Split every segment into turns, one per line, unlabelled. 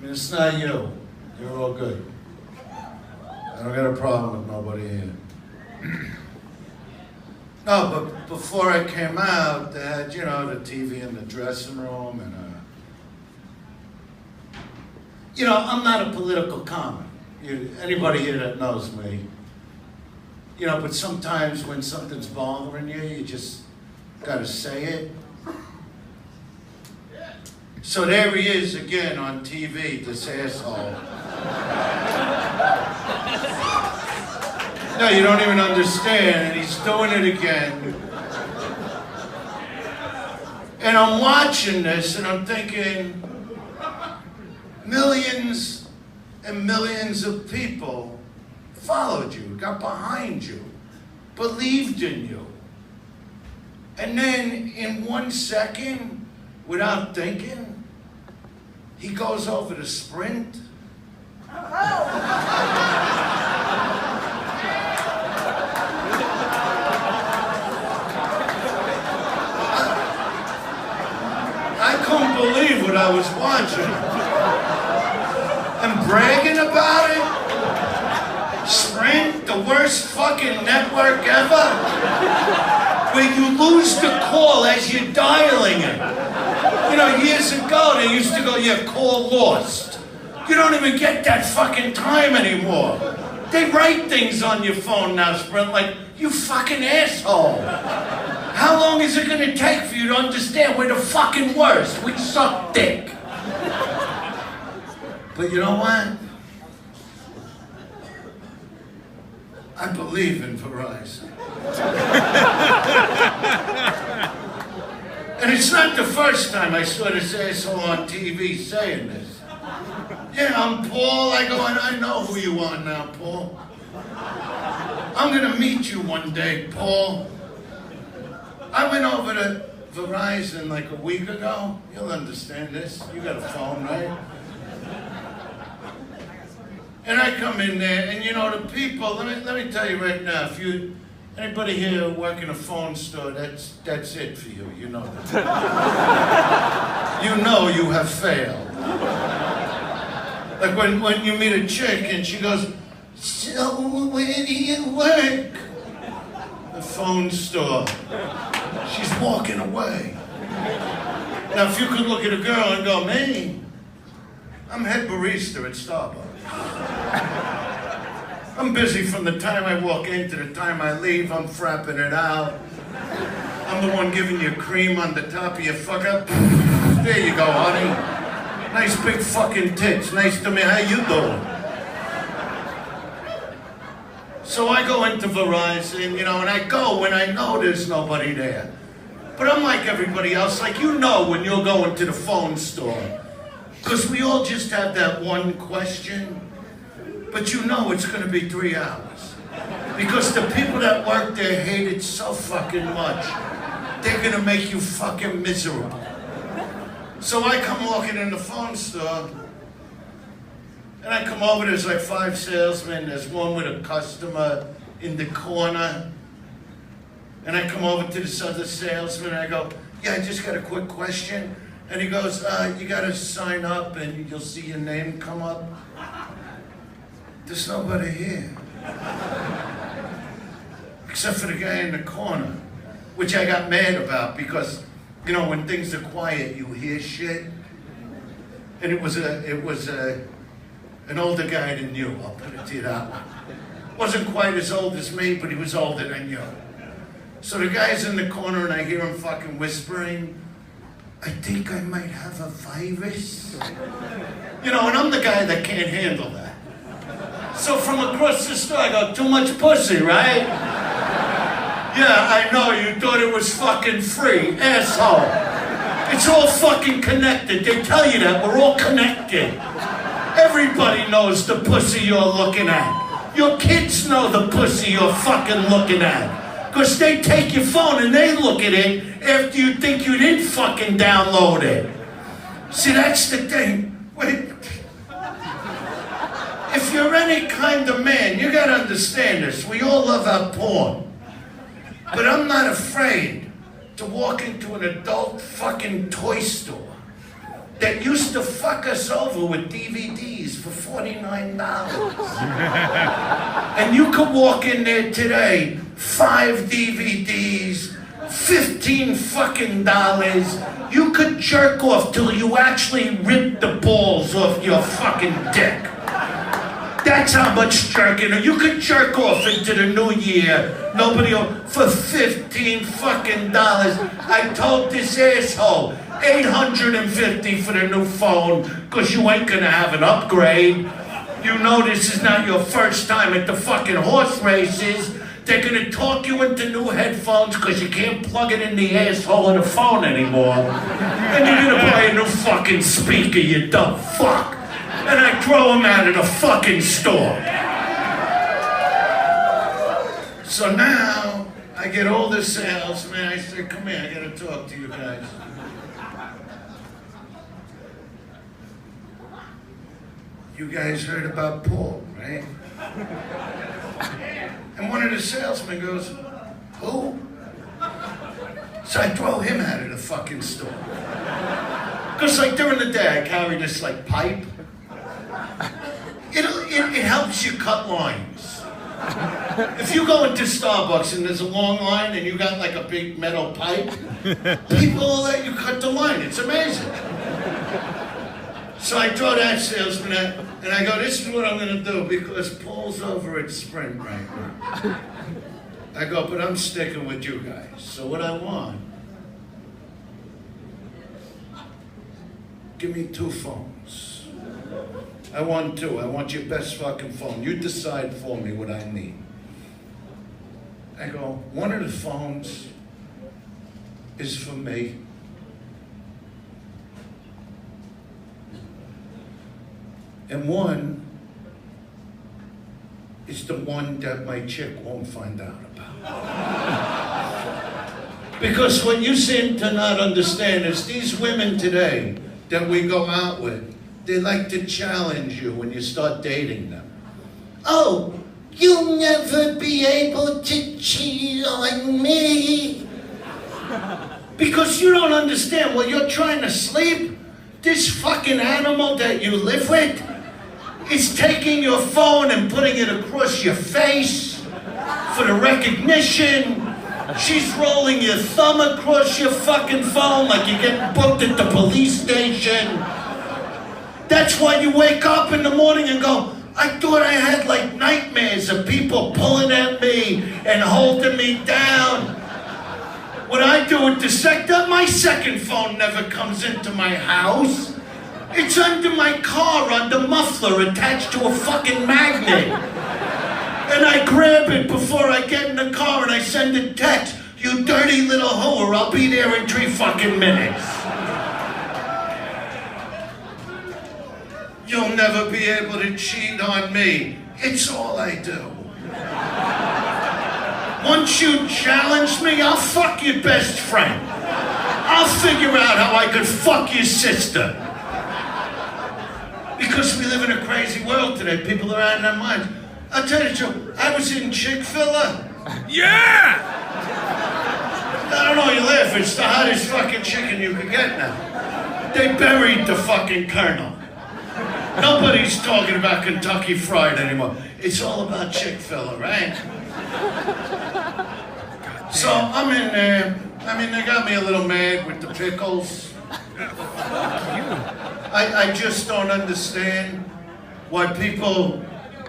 And it's not you. You're all good. I don't got a problem with nobody here. No, but before I came out, they had, you know, the TV in the dressing room and, you know, I'm not a political comment. Anybody here that knows me, you know, but sometimes when something's bothering you, you just gotta say it. So there he is again on TV, this asshole. No, you don't even understand, and he's doing it again. And I'm watching this, and I'm thinking, millions and millions of people followed you, got behind you, believed in you. And then in 1 second, without thinking, he goes over to Sprint. I couldn't believe what I was watching. And bragging about it. Sprint, the worst fucking network ever. Where you lose the call as you're dialing it. You know, years ago they used to go, yeah, call lost. You don't even get that fucking time anymore. They write things on your phone now, Sprint, like, you fucking asshole. How long is it gonna take for you to understand we're the fucking worst? We suck dick. But you know what? I believe in Verizon. And it's not the first time I saw this asshole on TV saying this. Yeah, I'm Paul. I go, and I know who you are now, Paul. I'm gonna meet you one day, Paul. I went over to Verizon like a week ago. You'll understand this. You got a phone, right? And I come in there, and you know, the people, let me tell you right now, if you, anybody here work in a phone store, that's it for you, you know that. You know you have failed. Like when you meet a chick and she goes, so where do you work? The phone store. She's walking away. Now if you could look at a girl and go, me, I'm head barista at Starbucks. I'm busy from the time I walk in to the time I leave. I'm frapping it out. I'm the one giving you cream on the top of your fuck up. There you go, honey. Nice big fucking tits. Nice to meet you. How you doing? So I go into Verizon, you know, and I go when I know there's nobody there. But I'm like everybody else, like you know when you're going to the phone store. Because we all just have that one question, but you know it's going to be 3 hours. Because the people that work there hate it so fucking much. They're going to make you fucking miserable. So I come walking in the phone store, and I come over, there's like 5 salesmen, there's one with a customer in the corner. And I come over to this other salesman, and I go, yeah, I just got a quick question. And he goes, you gotta sign up and you'll see your name come up. There's nobody here. Except for the guy in the corner, which I got mad about because, you know, when things are quiet, you hear shit. And it was an older guy than you, I'll put it to you that way. Wasn't quite as old as me, but he was older than you. So the guy's in the corner and I hear him fucking whispering, I think I might have a virus. You know, and I'm the guy that can't handle that. So from across the store, I go, too much pussy, right? Yeah, I know, you thought it was fucking free, asshole. It's all fucking connected. They tell you that, we're all connected. Everybody knows the pussy you're looking at. Your kids know the pussy you're fucking looking at. Because they take your phone and they look at it after you think you didn't fucking download it. See, that's the thing. Wait. If you're any kind of man, you gotta understand this. We all love our porn. But I'm not afraid to walk into an adult fucking toy store that used to fuck us over with DVDs for $49. And you could walk in there today, 5 DVDs, $15 fucking dollars. You could jerk off till you actually rip the balls off your fucking dick. That's how much jerking. You could jerk off into the new year. Nobody for $15 fucking dollars. I told this asshole $850 for the new phone, because you ain't gonna have an upgrade. You know this is not your first time at the fucking horse races. They're gonna talk you into new headphones because you can't plug it in the asshole of the phone anymore. And you're gonna buy a new fucking speaker, you dumb fuck. And I throw them out of the fucking store. So now, I get all the salesmen, I say, come here, I gotta talk to you guys. You guys heard about Paul, right? And one of the salesmen goes, who? So I throw him out of the fucking store. Because like during the day, I carry this like pipe. It helps you cut lines. If you go into Starbucks and there's a long line and you got like a big metal pipe, people will let you cut the line. It's amazing. So I throw that salesman out, and I go, this is what I'm gonna do, because Paul's over at Sprint right now. I go, but I'm sticking with you guys. So what I want, give me 2 phones. I want 2. I want your best fucking phone. You decide for me what I need. I go, one of the phones is for me. And one is the one that my chick won't find out about. Because what you seem to not understand is these women today that we go out with, they like to challenge you when you start dating them. Oh, you'll never be able to cheat on me. Because you don't understand, while you're trying to sleep, this fucking animal that you live with is taking your phone and putting it across your face for the recognition. She's rolling your thumb across your fucking phone like you're getting booked at the police station. That's why you wake up in the morning and go, I thought I had like nightmares of people pulling at me and holding me down. What I do with the my second phone never comes into my house. It's under my car, on the muffler, attached to a fucking magnet. And I grab it before I get in the car and I send a text, you dirty little whore, I'll be there in 3 fucking minutes. You'll never be able to cheat on me. It's all I do. Once you challenge me, I'll fuck your best friend. I'll figure out how I could fuck your sister. Because we live in a crazy world today. People are out of their minds. I'll tell you the truth. I was in Chick-fil-A.
Yeah!
I don't know, you laugh. It's the hottest fucking chicken you can get now. They buried the fucking Colonel. Nobody's talking about Kentucky Fried anymore. It's all about Chick-fil-A, right? So I'm in there. I mean, they got me a little mad with the pickles. I just don't understand why people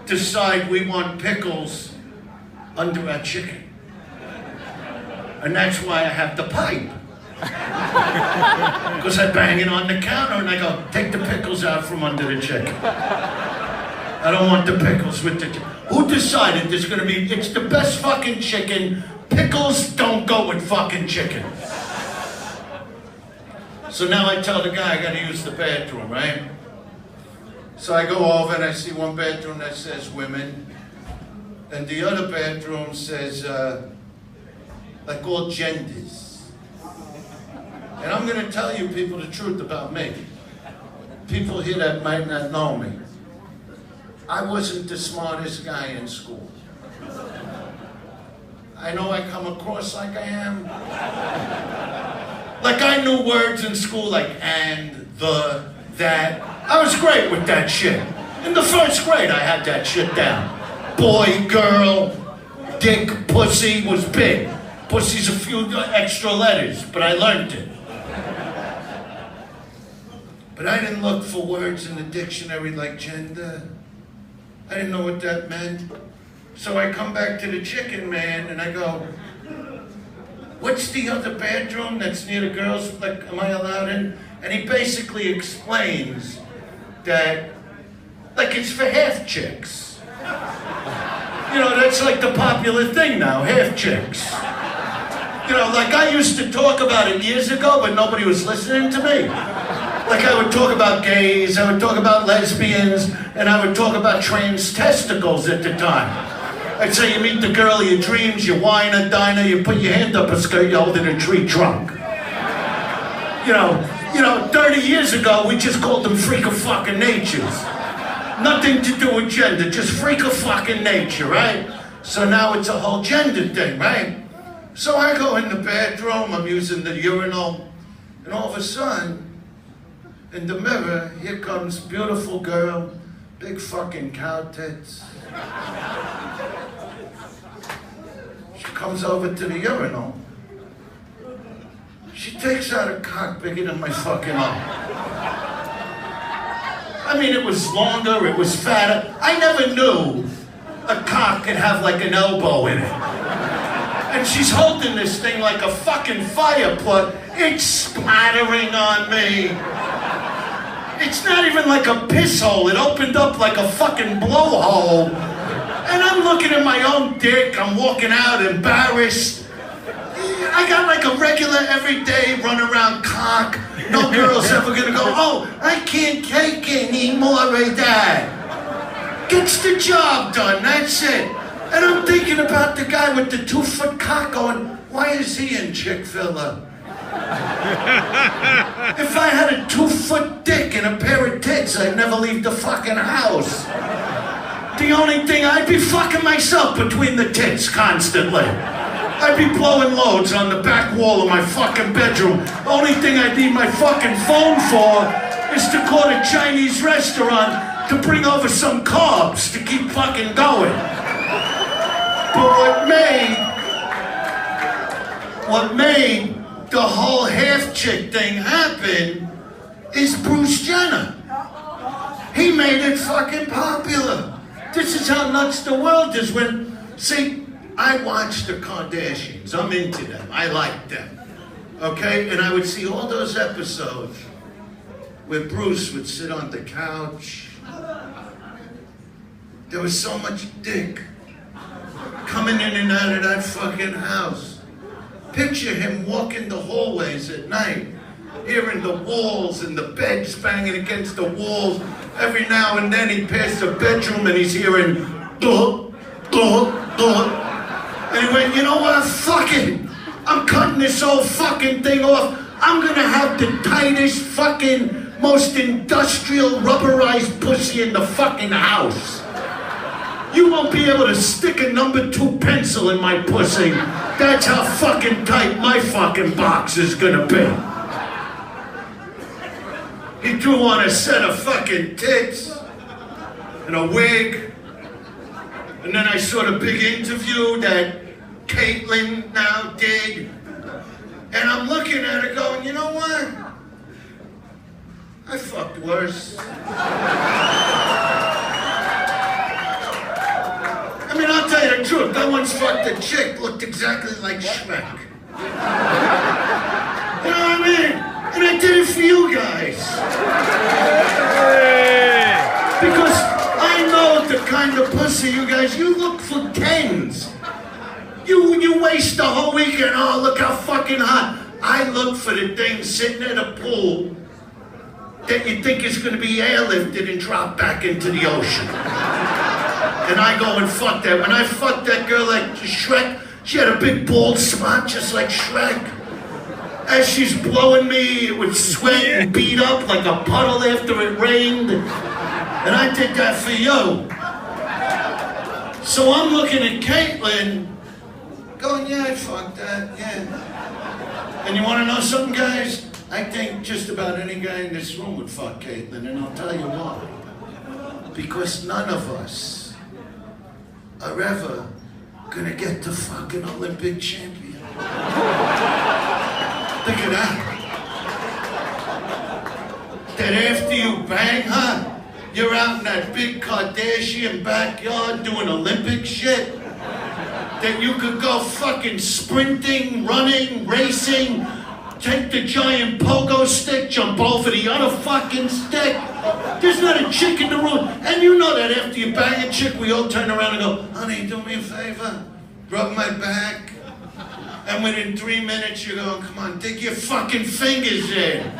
decide we want pickles under our chicken. And that's why I have the pipe. Because I bang it on the counter and I go, take the pickles out from under the chicken. I don't want the pickles with the chicken. Who decided there's gonna be, it's the best fucking chicken, pickles don't go with fucking chicken. So now I tell the guy I gotta use the bathroom, right? So I go over and I see one bathroom that says women, and the other bathroom says, like all genders. And I'm gonna tell you people the truth about me. People here that might not know me. I wasn't the smartest guy in school. I know I come across like I am. Like I knew words in school like and, that. I was great with that shit. In the first grade, I had that shit down. Boy, girl, dick, pussy was big. Pussy's a few extra letters, but I learned it. But I didn't look for words in the dictionary like gender. I didn't know what that meant. So I come back to the chicken man and I go, what's the other bedroom that's near the girls? Like, am I allowed in? And he basically explains that, like, it's for half chicks. You know, that's like the popular thing now, half chicks. You know, like I used to talk about it years ago, but nobody was listening to me. Like I would talk about gays, I would talk about lesbians, and I would talk about trans testicles at the time. I'd say you meet the girl of your dreams, you wine her, dine her, you put your hand up a skirt, you hold it in a tree trunk. You know, 30 years ago, we just called them freak of fucking natures. Nothing to do with gender, just freak of fucking nature, right? So now it's a whole gender thing, right? So I go in the bathroom, I'm using the urinal, and all of a sudden, in the mirror, here comes beautiful girl, big fucking cow tits. She comes over to the urinal. She takes out a cock bigger than my fucking arm. I mean, it was longer, it was fatter. I never knew a cock could have like an elbow in it. And she's holding this thing like a fucking fire plug. It's splattering on me. It's not even like a piss hole. It opened up like a fucking blowhole. And I'm looking at my own dick. I'm walking out embarrassed. I got like a regular everyday run around cock. No girl's ever gonna go, oh, I can't take any more of that. Gets the job done, that's it. And I'm thinking about the guy with the 2-foot cock going, why is he in Chick-fil-A? If I had a 2-foot dick and a pair of tits, I'd never leave the fucking house. The only thing, I'd be fucking myself between the tits constantly. I'd be blowing loads on the back wall of my fucking bedroom. Only thing I need my fucking phone for is to call a Chinese restaurant to bring over some carbs to keep fucking going. But what made the whole half-chick thing happen is Bruce Jenner. He made it fucking popular. This is how nuts the world is when, see, I watch the Kardashians. I'm into them. I like them. Okay? And I would see all those episodes where Bruce would sit on the couch. There was so much dick coming in and out of that fucking house. Picture him walking the hallways at night, hearing the walls and the beds banging against the walls. Every now and then he'd pass the bedroom and he's hearing duh, duh, duh. And he went, you know what, fuck it. I'm cutting this whole fucking thing off. I'm gonna have the tightest fucking, most industrial rubberized pussy in the fucking house. You won't be able to stick a number 2 pencil in my pussy. That's how fucking tight my fucking box is gonna be. He threw on a set of fucking tits and a wig. And then I saw the big interview that Caitlyn now did. And I'm looking at her going, you know what? I fucked worse. I mean, I'll tell you the truth. I once fucked a chick looked exactly like Shrek. You know what I mean? And I did it for you guys. Because I know the kind of pussy you guys, you look for 10s. You waste the whole weekend, oh, look how fucking hot. I look for the thing sitting in a pool that you think is going to be airlifted and dropped back into the ocean. And I go and fuck that. When I fucked that girl like Shrek, she had a big bald spot just like Shrek. As she's blowing me with sweat and beat up like a puddle after it rained. And I did that for you. So I'm looking at Caitlyn, going, yeah, I fucked that, yeah. And you want to know something, guys? I think just about any guy in this room would fuck Caitlyn, and I'll tell you why. Because none of us are ever gonna get to fuck an Olympic champion. Look at that. That after you bang her, you're out in that big Kardashian backyard doing Olympic shit. That you could go fucking sprinting, running, racing, take the giant pogo stick, jump over the other fucking stick. There's not a chick in the room. And you know that after you bang a chick, we all turn around and go, honey, do me a favor, rub my back. And within 3 minutes, you're going, come on, dig your fucking fingers in.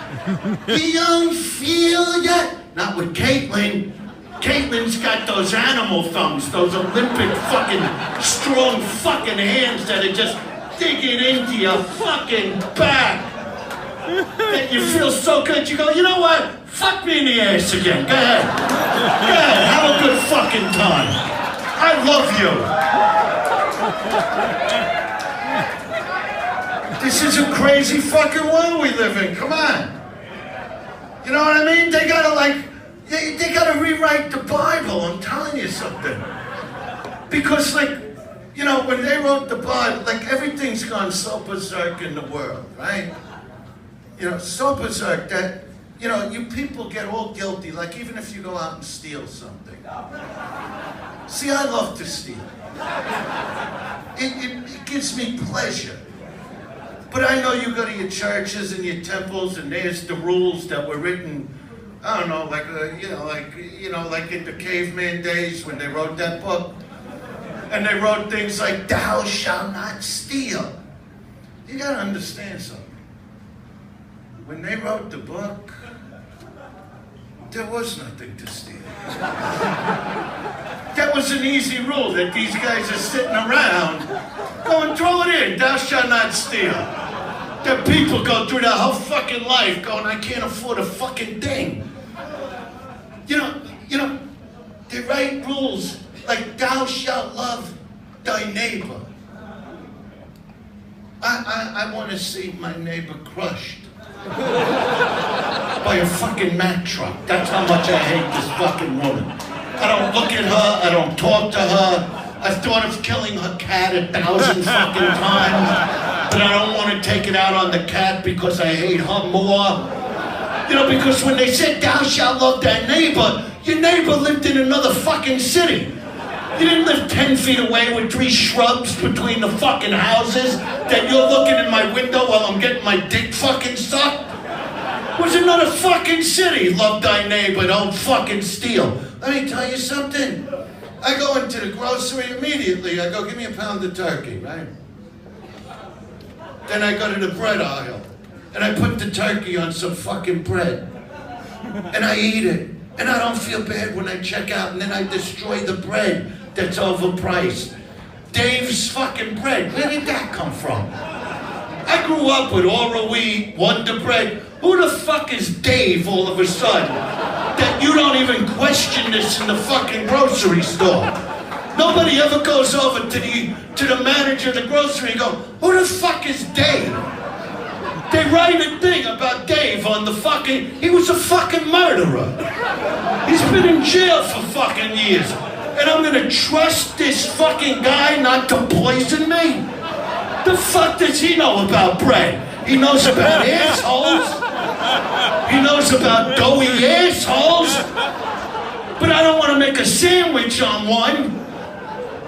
You don't feel yet? Not with Caitlyn. Caitlyn's got those animal thumbs, those Olympic fucking strong fucking hands that are just digging into your fucking back. That you feel so good, you go, you know what? Fuck me in the ass again. Go ahead. Go ahead, have a good fucking time. I love you. This is a crazy fucking world we live in, come on. You know what I mean? They gotta they gotta rewrite the Bible, I'm telling you something. Because you know, when they wrote the Bible, everything's gone so berserk in the world, right? You know, so berserk that, you know, you people get all guilty, even if you go out and steal something. See, I love to steal. It gives me pleasure. But I know you go to your churches and your temples, and there's the rules that were written, I don't know, like in the caveman days when they wrote that book. And they wrote things like, thou shalt not steal. You gotta understand something. When they wrote the book, there was nothing to steal. That was an easy rule that these guys are sitting around going, throw it in, thou shalt not steal. That people go through their whole fucking life going, I can't afford a fucking thing. You know, they write rules like thou shalt love thy neighbor. I want to see my neighbor crushed by a fucking Mack truck. That's how much I hate this fucking woman. I don't look at her, I don't talk to her. I've thought of killing her cat 1,000 fucking times, but I don't want to take it out on the cat because I hate her more. You know, because when they said thou shalt love thy neighbor, your neighbor lived in another fucking city. You didn't live 10 feet away with 3 shrubs between the fucking houses that you're looking in my window while I'm getting my dick fucking sucked. It was another fucking city. Love thy neighbor, don't fucking steal. Let me tell you something. I go into the grocery immediately. I go, give me a pound of turkey, right? Then I go to the bread aisle. And I put the turkey on some fucking bread. And I eat it. And I don't feel bad when I check out. And then I destroy the bread that's overpriced. Dave's fucking bread. Where did that come from? I grew up with Oral Wheat, Wonder Bread. Who the fuck is Dave all of a sudden? That you don't even question this in the fucking grocery store. Nobody ever goes over to the manager of the grocery and go, who the fuck is Dave? They write a thing about Dave on the fucking, he was a fucking murderer. He's been in jail for fucking years. And I'm gonna trust this fucking guy not to poison me? The fuck does he know about bread? He knows about assholes. He knows about doughy assholes. But I don't want to make a sandwich on one.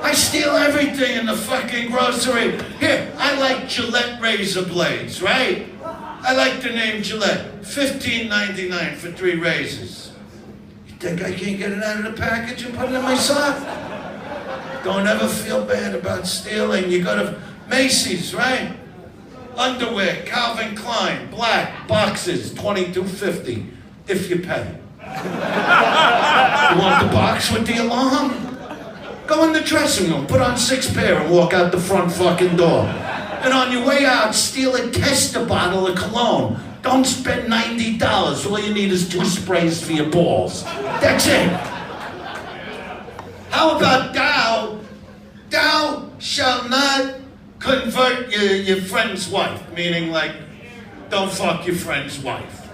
I steal everything in the fucking grocery. Here, I like Gillette razor blades, right? I like the name Gillette. $15.99 for 3 razors. You think I can't get it out of the package and put it in my sock? Don't ever feel bad about stealing. You go to Macy's, right? Underwear, Calvin Klein, black, boxes, $22.50 if you pay. You want the box with the alarm? Go in the dressing room, put on 6 pair and walk out the front fucking door. And on your way out, steal a tester bottle of cologne. Don't spend $90. All you need is 2 sprays for your balls. That's it. How about thou shalt not convert your friend's wife, meaning don't fuck your friend's wife.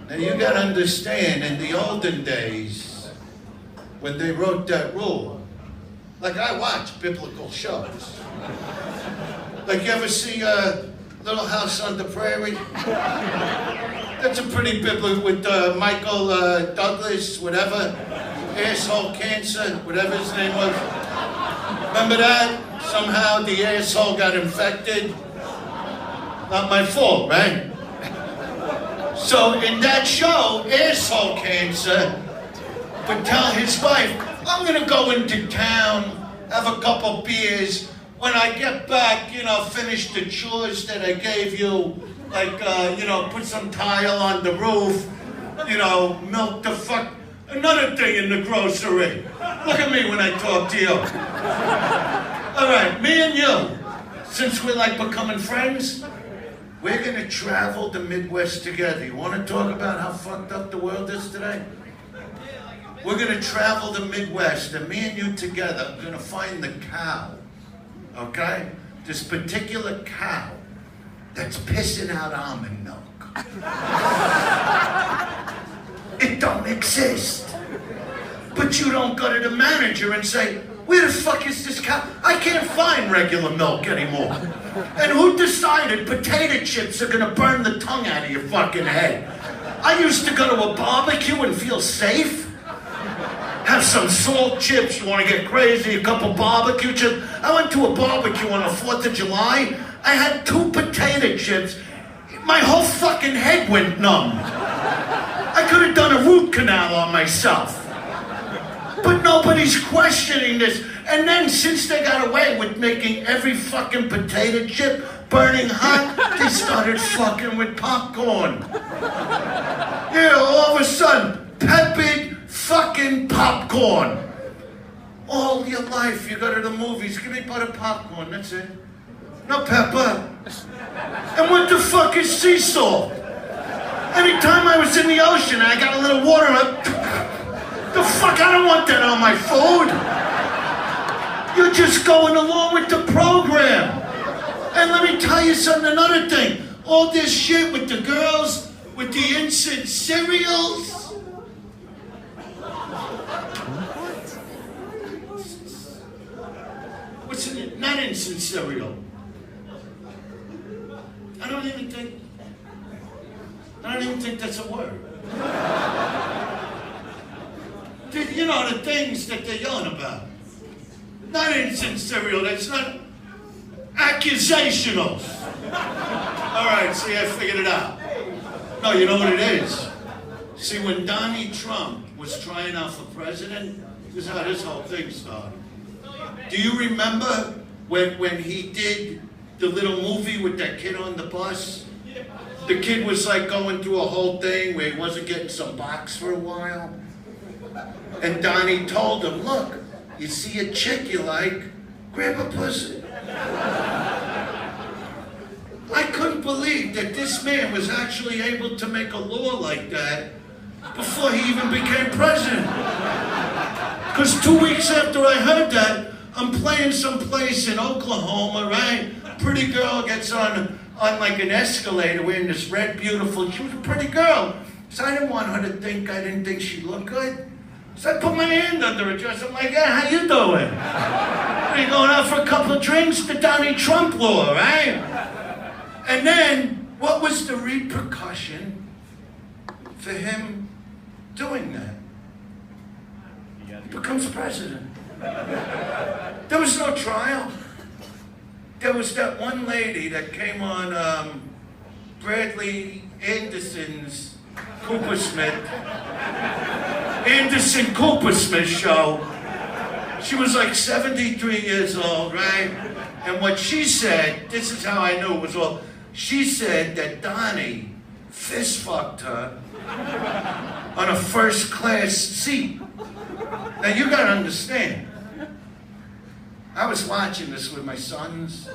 Now you gotta understand, in the olden days, when they wrote that rule, like I watch biblical shows. Like you ever see Little House on the Prairie? That's a pretty biblical with Michael Douglas, whatever, asshole cancer, whatever his name was. Remember that? Somehow the asshole got infected. Not my fault, right? So in that show, asshole cancer would tell his wife, I'm gonna go into town, have a couple beers. When I get back, finish the chores that I gave you, like, put some tile on the roof, milk the fuck. Another thing in the grocery. Look at me when I talk to you. All right, me and you, since we're like becoming friends, we're gonna travel the Midwest together. You wanna talk about how fucked up the world is today? We're gonna travel the Midwest, and me and you together are gonna find the cow, okay? This particular cow that's pissing out almond milk. It don't exist. But you don't go to the manager and say, where the fuck is this cow? I can't find regular milk anymore. And who decided potato chips are gonna burn the tongue out of your fucking head? I used to go to a barbecue and feel safe. Have some salt chips, you wanna get crazy, a couple barbecue chips. I went to a barbecue on the 4th of July. I had 2 potato chips. My whole fucking head went numb. I could have done a root canal on myself. But nobody's questioning this. And then since they got away with making every fucking potato chip burning hot, they started fucking with popcorn. Yeah, all of a sudden, peppered fucking popcorn. All your life you go to the movies, give me butter popcorn, that's it. No pepper. And what the fuck is sea salt? Anytime I was in the ocean and I got a little water up, the fuck, I don't want that on my food. You're just going along with the program. And let me tell you something, another thing. All this shit with the girls, with the instant cereals. What's in it? Not instant cereal. I don't even think that's a word. The things that they're yelling about. Not instant cereal, that's not accusationals. All right, see, I figured it out. No, you know what it is? See, when Donald Trump was trying out for president, this is how this whole thing started. Do you remember when he did the little movie with that kid on the bus? The kid was like going through a whole thing where he wasn't getting some box for a while. And Donnie told him, look, you see a chick you like, grab a pussy. I couldn't believe that this man was actually able to make a law like that before he even became president. Because 2 weeks after I heard that, I'm playing someplace in Oklahoma, right? Pretty girl gets on like an escalator wearing this red, beautiful, she was a pretty girl. So I didn't want her to think I didn't think she looked good. So I put my hand under her dress. I'm like, yeah, how you doing? Are you going out for a couple of drinks? The Donald Trump law, right? And then, what was the repercussion for him doing that? He becomes president. There was no trial. There was that one lady that came on Bradley Anderson's Anderson Coopersmith show. She was like 73 years old, right? And what she said, this is how I knew it was all, she said that Donnie fist fucked her on a first class seat. Now you gotta understand, I was watching this with my sons,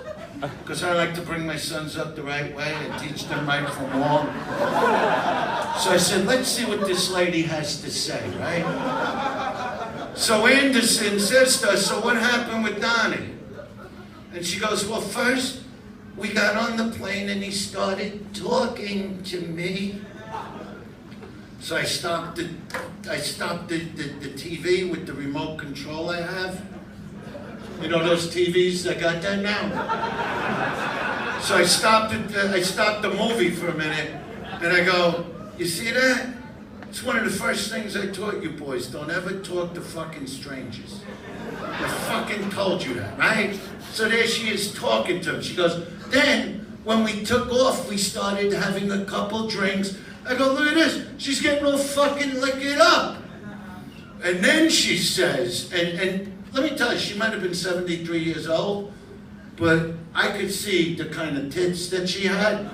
because I like to bring my sons up the right way and teach them right from wrong. So I said, let's see what this lady has to say, right? So Anderson says to her, so what happened with Donnie? And she goes, well, first, we got on the plane and he started talking to me. So I stopped the TV with the remote control I have. You know those TVs? I got that now. So I stopped the movie for a minute, and I go, you see that? It's one of the first things I taught you boys. Don't ever talk to fucking strangers. I fucking told you that, right? So there she is talking to him. She goes, then when we took off, we started having a couple drinks. I go, look at this. She's getting all fucking liquored up. And then she says, and let me tell you, she might have been 73 years old, but I could see the kind of tits that she had.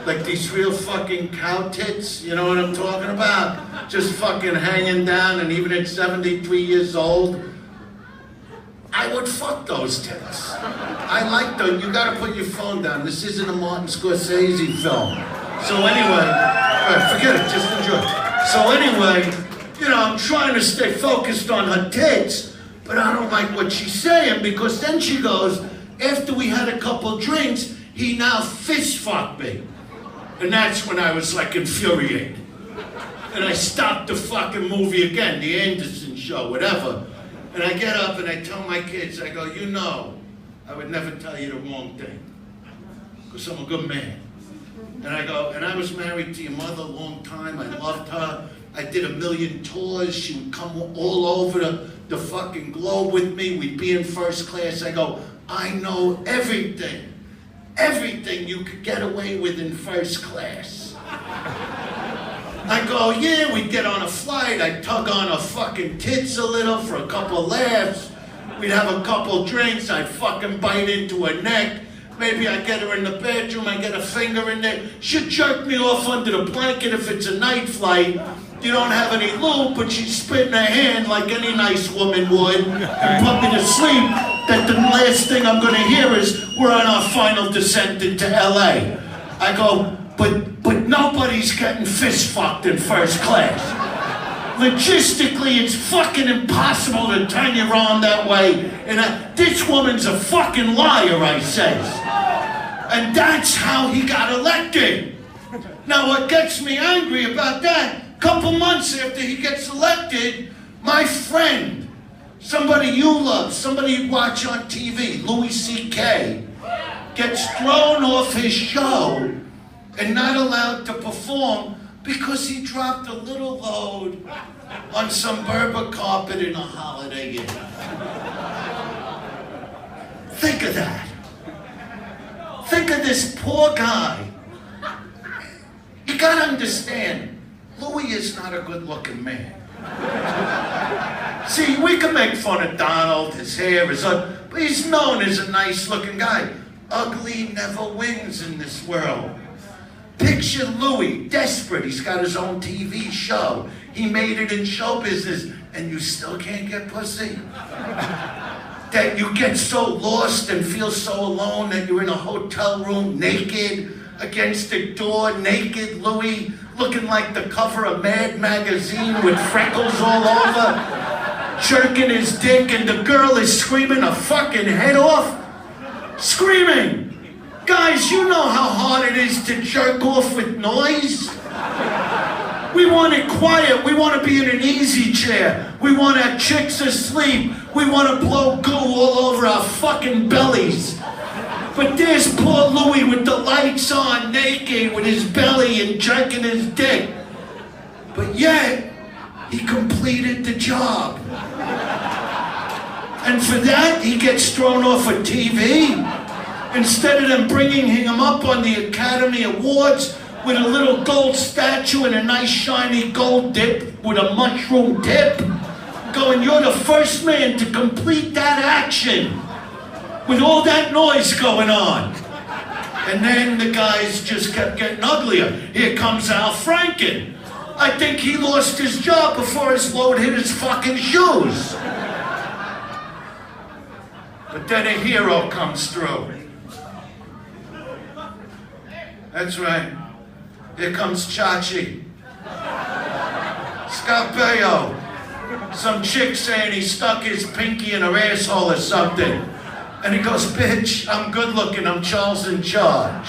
Like these real fucking cow tits, you know what I'm talking about? Just fucking hanging down, and even at 73 years old, I would fuck those tits. I like those. You gotta put your phone down. This isn't a Martin Scorsese film. So anyway, forget it, just enjoy it. So anyway, you know, I'm trying to stay focused on her tits, but I don't like what she's saying, because then she goes, after we had a couple drinks, he now fist fucked me. And that's when I was like infuriated. And I stopped the fucking movie again, the Anderson show, whatever. And I get up and I tell my kids, I go, you know, I would never tell you the wrong thing, because I'm a good man. And I go, and I was married to your mother a long time. I loved her. I did 1 million tours. She would come all over the fucking globe with me. We'd be in first class. I go, I know everything. Everything you could get away with in first class. I go, yeah, we'd get on a flight. I'd tug on her fucking tits a little for a couple laughs. We'd have a couple drinks. I'd fucking bite into her neck. Maybe I'd get her in the bedroom. I'd get a finger in there. She'd jerk me off under the blanket if it's a night flight. You don't have any lube, but she'd spit in her hand like any nice woman would and put me to sleep. That the last thing I'm gonna hear is, we're on our final descent into LA. I go, but nobody's getting fist fucked in first class. Logistically, it's fucking impossible to turn you around that way. And this woman's a fucking liar, I says. And that's how he got elected. Now, what gets me angry about that, a couple months after he gets elected, my friend, somebody you love, somebody you watch on TV, Louis C.K., gets thrown off his show and not allowed to perform because he dropped a little load on some Berber carpet in a Holiday Inn. Think of that. Think of this poor guy. You gotta understand, Louis is not a good-looking man. See, we can make fun of Donald, his hair is ugly, but he's known as a nice-looking guy. Ugly never wins in this world. Picture Louis, desperate. He's got his own TV show. He made it in show business, and you still can't get pussy? That you get so lost and feel so alone that you're in a hotel room naked, against the door, naked, Louis, looking like the cover of Mad Magazine with freckles all over, jerking his dick, and the girl is screaming her fucking head off. Screaming! Guys, you know how hard it is to jerk off with noise? We want it quiet. We want to be in an easy chair. We want our chicks asleep. We want to blow goo all over our fucking bellies. But there's poor Louis with the lights on, naked, with his belly and jerking his dick. But yet, he completed the job. And for that, he gets thrown off of TV. Instead of them bringing him up on the Academy Awards with a little gold statue and a nice shiny gold dip with a mushroom tip, going, you're the first man to complete that action with all that noise going on. And then the guys just kept getting uglier. Here comes Al Franken. I think he lost his job before his load hit his fucking shoes. But then a hero comes through. That's right. Here comes Chachi. Scott Baio. Some chick saying he stuck his pinky in her asshole or something. And he goes, bitch, I'm good looking, I'm Charles in charge.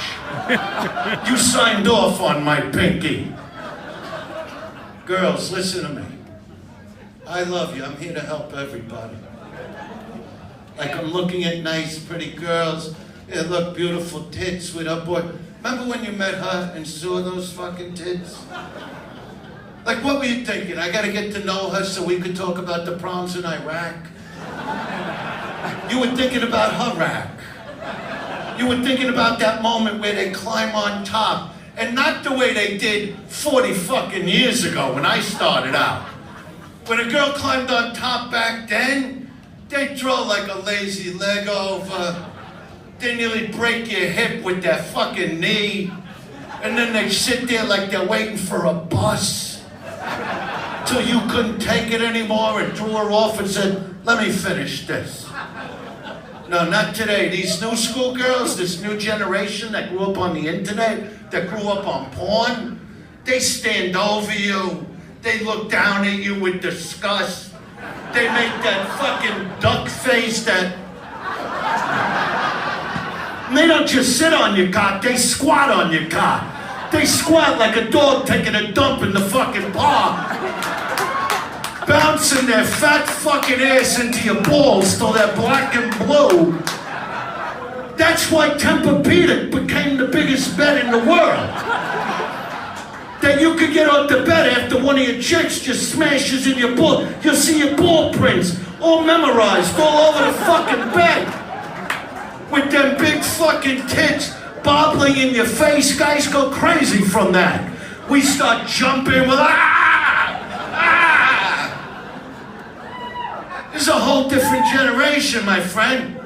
You signed off on my pinky. Girls, listen to me. I love you, I'm here to help everybody. Like I'm looking at nice, pretty girls. They look beautiful tits with her boy. Remember when you met her and saw those fucking tits? Like, what were you thinking? I gotta get to know her so we could talk about the problems in Iraq? You were thinking about her rack. You were thinking about that moment where they climb on top, and not the way they did 40 fucking years ago when I started out. When a girl climbed on top back then, they'd throw like a lazy leg over, they nearly break your hip with their fucking knee, and then they sit there like they're waiting for a bus till you couldn't take it anymore and threw her off and said, let me finish this. No, not today. These new school girls, this new generation that grew up on the internet, that grew up on porn, they stand over you, they look down at you with disgust, they make that fucking duck face that... And they don't just sit on your cock, they squat on your cock. They squat like a dog taking a dump in the fucking park. Bouncing their fat fucking ass into your balls till they're black and blue. That's why Tempur-Pedic became the biggest bed in the world. That you could get off the bed after one of your chicks just smashes in your ball. You'll see your ball prints all memorized all over the fucking bed. With them big fucking tits bobbling in your face. Guys go crazy from that. We start jumping with This is a whole different generation, my friend.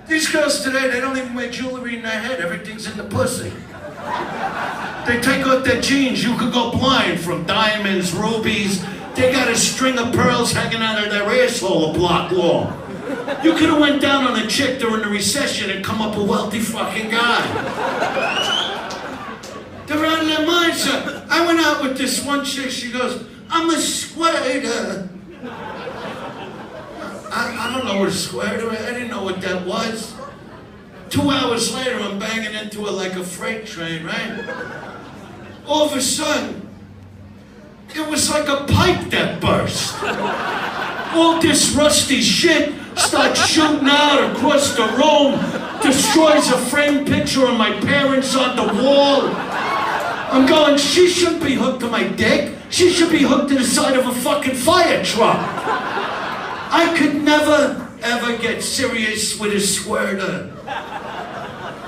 These girls today, they don't even wear jewelry in their head. Everything's in the pussy. They take off their jeans. You could go blind from diamonds, rubies. They got a string of pearls hanging out of their asshole a block long. You could have went down on a chick during the recession and come up a wealthy fucking guy. They're out of their minds. I went out with this one chick. She goes, I'm a squirter. I don't know what a squirter is. I didn't know what that was. 2 hours later, I'm banging into her like a freight train, right? All of a sudden, it was like a pipe that burst. All this rusty shit starts shooting out across the room, destroys a framed picture of my parents on the wall. I'm going, she shouldn't be hooked to my dick. She should be hooked to the side of a fucking fire truck. I could never, ever get serious with a squirter.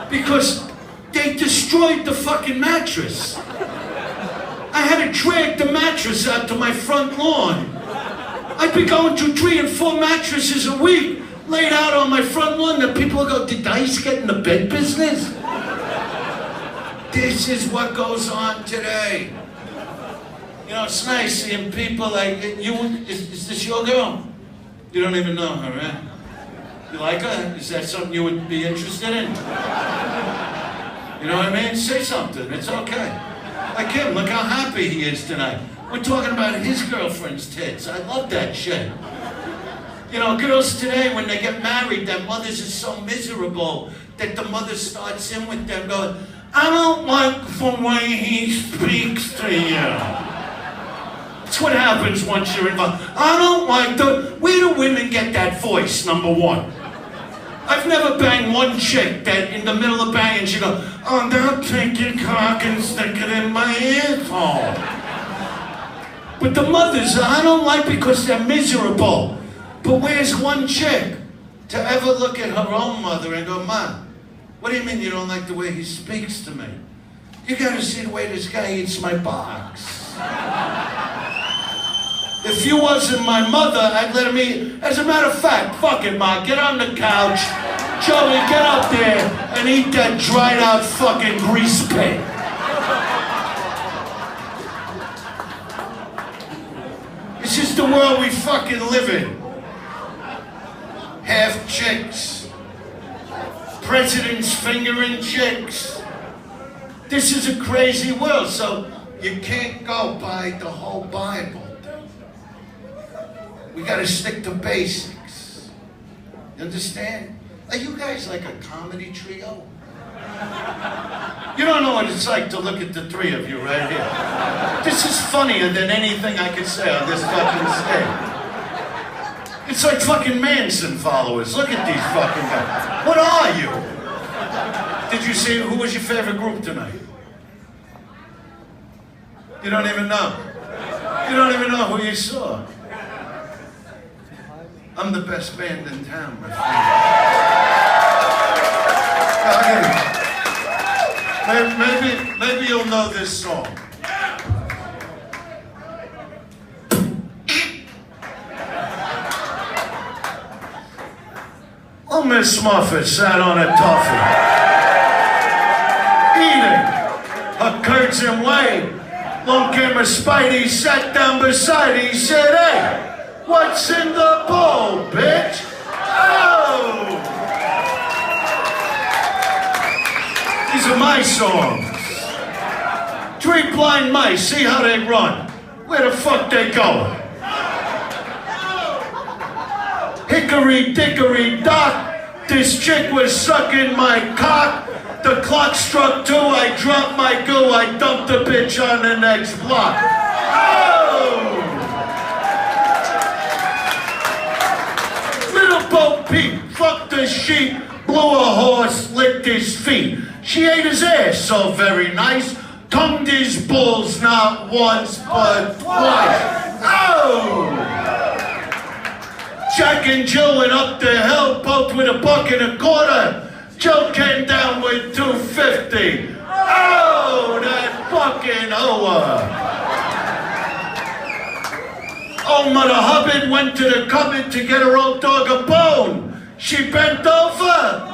Because they destroyed the fucking mattress. I had to drag the mattress out to my front lawn. I'd be going through 3 and 4 mattresses a week, laid out on my front lawn, and people go, did Dice get in the bed business? This is what goes on today. You know, it's nice seeing people like, is this your girl? You don't even know her, right? You like her? Is that something you would be interested in? You know what I mean? Say something, it's okay. Like him, look how happy he is tonight. We're talking about his girlfriend's tits. I love that shit. You know, girls today, when they get married, their mothers are so miserable that the mother starts in with them going, I don't like the way he speaks to you. That's what happens once you're involved. I don't like where do women get that voice, number one? I've never banged one chick that in the middle of banging, she goes, oh, now take your cock and stick it in my asshole. But the mothers, I don't like because they're miserable. But where's one chick to ever look at her own mother and go, Ma, what do you mean you don't like the way he speaks to me? You gotta see the way this guy eats my box. If you wasn't my mother, I'd let him eat. As a matter of fact, fuck it, Ma, get on the couch. Joey, get up there and eat that dried out fucking grease pig. This is the world we fucking live in. Half chicks. Presidents fingering chicks. This is a crazy world, so you can't go by the whole Bible. We gotta stick to basics. You understand? Are you guys like a comedy trio? You don't know what it's like to look at the three of you right here. This is funnier than anything I could say on this fucking stage. It's like fucking Manson followers. Look at these fucking guys. What are you? Did you see, who was your favorite group tonight? You don't even know. You don't even know who you saw. I'm the best band in town, my friend. Maybe you'll know this song. Oh, Miss Muffet sat on a toffee, eating her curds and whey. Long came a Spidey, sat down beside, he said, "Hey, what's in the bowl, bitch?" Oh! These are my songs. Three blind mice, see how they run. Where the fuck they going? Hickory dickory dock, this chick was sucking my cock. The clock struck 2, I dropped my goo, I dumped the bitch on the next block. Oh! Little Bo Peep fucked a sheep, blew a horse, licked his feet. She ate his ass so very nice, tongued his balls not once but twice. Oh! Jack and Jill went up the hill, both with $1.25. Jill came down with $2.50. Oh, that fucking hoa! Old Mother Hubbard went to the cupboard to get her old dog a bone. She bent over.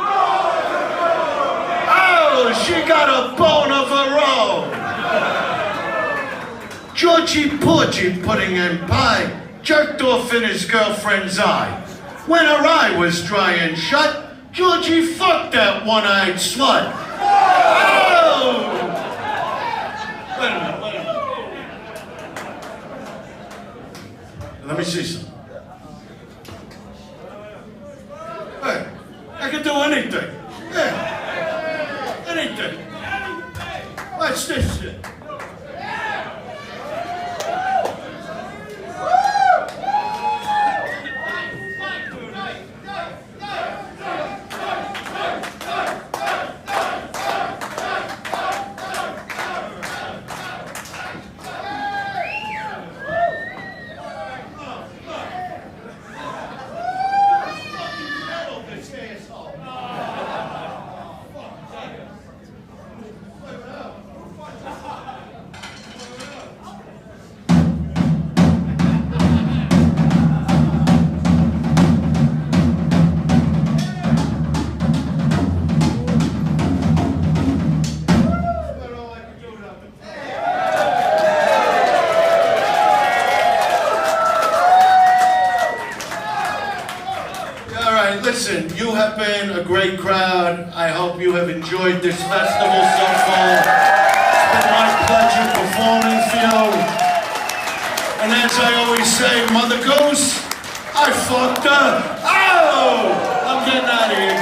Oh, she got a bone of her own. Georgie Porgy, pudding and pie, jerked off in his girlfriend's eye. When her eye was dry and shut, Georgie fucked that one-eyed slut. Oh! Wait a minute. Let me see something. Hey, I can do anything. Yeah. Anything. Watch this shit. Listen, you have been a great crowd. I hope you have enjoyed this festival so far. It's been my pleasure performing for you. And as I always say, Mother Goose, I fucked up. Oh! I'm getting out of here.